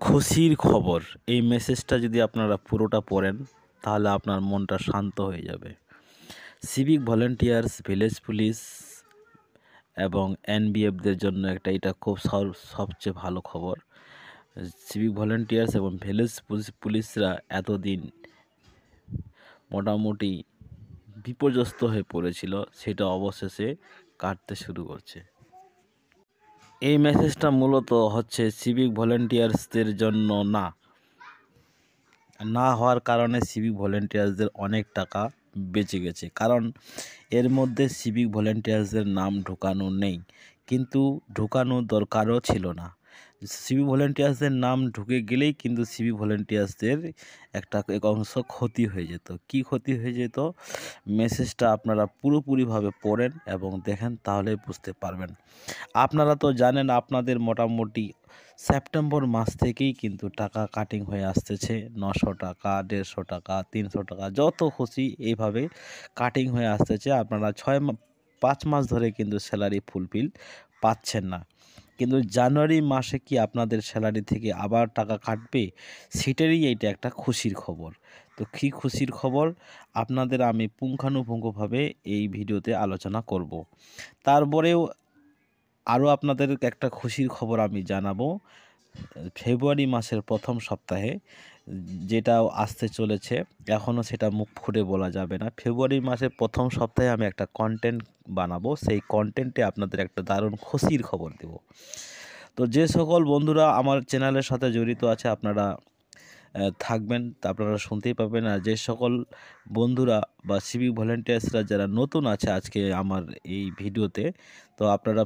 খুশির খবর। এই মেসেজটা যদি আপনারা পুরোটা পড়েন তাহলে আপনার মনটা শান্ত হয়ে যাবে। সিভিক ভলেন্টিয়ার্স, ভিলেজ পুলিশ এবং এনবিএফদের জন্য এটা খুব সবচেয়ে ভালো খবর। সিভিক ভলেন্টিয়ার্স এবং ভিলেজ পুলিশরা এতদিন মোটামুটি বিপর্যস্ত হয়ে পড়েছিল, সেটা অবশেষে কাটতে শুরু করছে। এই মেসেজটা মূলত হচ্ছে সিভিক ভলেন্টিয়ার্সদের জন্য না হওয়ার কারণে সিভিক ভলেন্টিয়ার্সদের অনেক টাকা বেঁচে গেছে, কারণ এর মধ্যে সিভিক ভলেন্টিয়ার্সদের নাম ঢোকানো নেই, কিন্তু ঢোকানো দরকারও ছিল না। সিভিক ভলেন্টিয়ার্সদের নাম ঢুকে গেলেই কিন্তু সিভিক ভলেন্টিয়ার্সদের এক অংশ ক্ষতি হয়ে যেত। কি ক্ষতি হয়ে যেত? মেসেজটা আপনারা পুরোপুরিভাবে পড়েন এবং দেখেন, তাহলে বুঝতে পারবেন। আপনারা তো জানেন, আপনাদের মোটামুটি সেপ্টেম্বর মাস থেকেই কিন্তু টাকা কাটিং হয়ে আসতেছে। 900 টাকা, 150 টাকা, 300 টাকা, যত খুশি এইভাবে কাটিং হয়ে আসতেছে। আপনারা 5 মাস ধরে কিন্তু স্যালারি ফুলফিল পাচ্ছেন না, কিন্তু জানুয়ারি মাসে কি আপনাদের স্যালারি থেকে আবার টাকা কাটবে? সেটারই এইটা একটা খুশির খবর। তো কী খুশির খবর আপনাদের আমি পুঙ্খানুপুঙ্খভাবে এই ভিডিওতে আলোচনা করব। তারপরেও আরও আপনাদের একটা খুশির খবর আমি জানাবো। ফেব্রুয়ারি মাসের প্রথম সপ্তাহে যেটা আসতে চলেছে, এখনও সেটা মুখ ফুটে বলা যাবে না। ফেব্রুয়ারি মাসের প্রথম সপ্তাহে আমি একটা কন্টেন্ট বানাবো, সেই কন্টেন্টে আপনাদের একটা দারুণ খুশির খবর দেব। তো যে সকল বন্ধুরা আমার চ্যানেলের সাথে জড়িত আছে, আপনারা থাকবেন, তা আপনারা শুনতেই পাবেন। আর যে সকল বন্ধুরা বা সিভিক ভলেন্টিয়ার্সরা যারা নতুন আছে আজকে আমার এই ভিডিওতে, তো আপনারা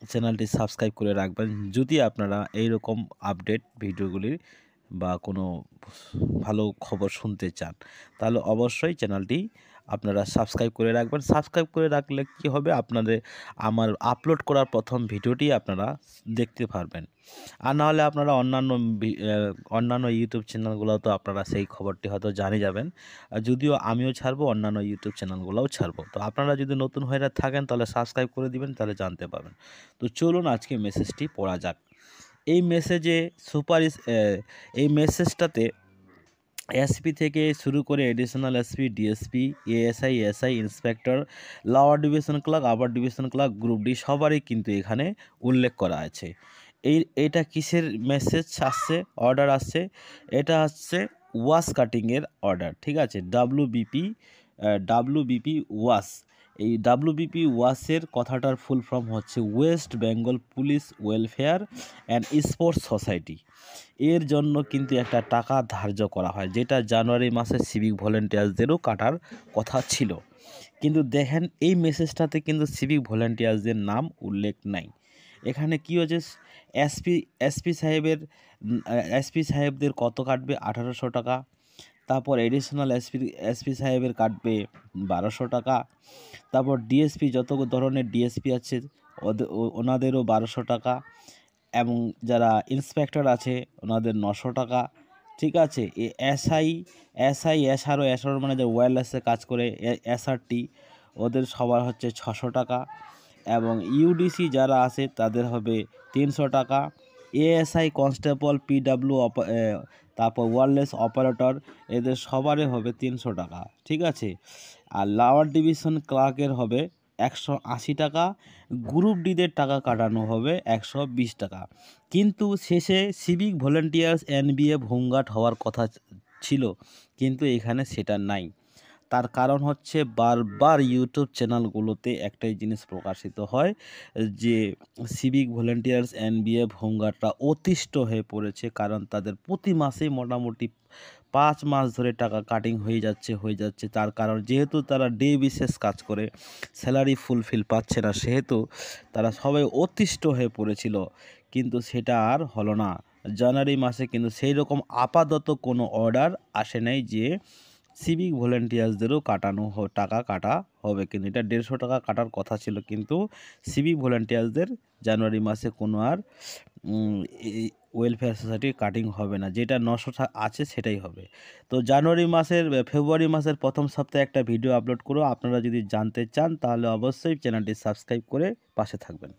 চ্যানেলটি সাবস্ক্রাইব করে রাখবেন। যদি আপনারা এইরকম আপডেট ভিডিওগুলির বা কোনো ভালো খবর শুনতে চান, তাহলে অবশ্যই চ্যানেলটি আপনারা সাবস্ক্রাইব করে রাখবেন। সাবস্ক্রাইব করে রাখলে কি হবে, আপনাদের আমার আপলোড করার প্রথম ভিডিওটি আপনারা দেখতে পারবেন। আর নাহলে আপনারা অন্যান্য ইউটিউব চ্যানেলগুলোতে আপনারা সেই খবরটি হয়তো জানিয়ে যাবেন। যদিও আমিও ছাড়বো, অন্যান্য ইউটিউব চ্যানেলগুলোও ছাড়বো। তো আপনারা যদি নতুন হয়ে থাকেন তাহলে সাবস্ক্রাইব করে দিবেন, তাহলে জানতে পারবেন। তো চলুন আজকে মেসেজটি পড়া যাক। এই মেসেজটাতে এসপি থেকে শুরু করে additional SP, DSP, ASI, SI, inspector, lower division clerk, upper division clerk, group D সবারই কিন্তু এখানে উল্লেখ করা আছে। এইটা কিসের মেসেজ আসছে, অর্ডার আসছে? এটা হচ্ছে ওয়াশ কাটিংয়ের অর্ডার, ঠিক আছে। WBP wash. এই ডাব্লুবিপি ওয়াশের কথাটার ফুল ফর্ম হচ্ছে West Bengal police welfare and sports society. এর জন্য কিন্তু একটা টাকা ধার্য করা হয়, যেটা জানুয়ারি মাসে সিভিক ভলেন্টিয়ার্সদেরও কাটার কথা ছিল। কিন্তু দেখেন, এই মেসেজটাতে কিন্তু সিভিক ভলেন্টিয়ার্সদের নাম উল্লেখ নাই। এখানে কি হচ্ছে, এসপি সাহেবদের কত কাটবে? 1800 টাকা। তারপর এডিশনাল এসপি সাহেবের কাটবে 1200 টাকা। তারপর ডিএসপি, যত ধরনের ডিএসপি আছে ওনাদেরও 1200 টাকা, এবং যারা ইন্সপেক্টর আছে ওনাদের 900 টাকা, ঠিক আছে। এসআর মানে যে ওয়্যারলেসে কাজ করে, এসআরটি, ওদের সবার হচ্ছে 600 টাকা, এবং ইউডিসি যারা আছে তাদের হবে 300 টাকা। এএসআই, কনস্টেবল, তারপর ওয়্যারলেস অপারেটর, এদের সবারই হবে 300 টাকা, ঠিক আছে। আর লোয়ার ডিভিশন ক্লার্কের হবে 180 টাকা। গ্রুপ ডিদের টাকা কাটানো হবে 120 টাকা। কিন্তু শেষে সিভিক ভলেন্টিয়ার্স এনবিএফ হোমগার্ড হওয়ার কথা ছিল, কিন্তু এখানে সেটা নাই। তার কারণ হচ্ছে বারবার ইউটিউব চ্যানেলগুলোতে একটাই জিনিস প্রকাশিত হয় যে সিভিক ভলেন্টিয়ার্স এনবিএফ হোমগার্ডরা অতিষ্ঠ হয়ে পড়েছে, কারণ তাদের প্রতি মাসেই মোটামুটি 5 মাস ধরে টাকা কাটিং হয়ে যাচ্ছে। তার কারণ যেহেতু তারা ডে বিশেষ কাজ করে, স্যালারি ফুলফিল পাচ্ছে না, সেহেতু তারা সবাই অতিষ্ঠ হয়ে পড়েছিল। কিন্তু সেটা আর হলো না। জানুয়ারি মাসে কিন্তু সেই রকম আপাতত কোনো অর্ডার আসে নাই যে সিভিক ভলেন্টিয়ার্সদেরও টাকা কাটা হবে, কিন্তু এটা 150 টাকা কাটার কথা ছিল। কিন্তু সিভিক ভলেন্টিয়ার্সদের জানুয়ারি মাসে কোনো আর ওয়েলফেয়ার সোসাইটির কাটিং হবে না, যেটা 900 আছে সেটাই হবে। তো ফেব্রুয়ারি মাসের প্রথম সপ্তাহে একটা ভিডিও আপলোড করো। আপনারা যদি জানতে চান তাহলে অবশ্যই চ্যানেলটি সাবস্ক্রাইব করে পাশে থাকবেন।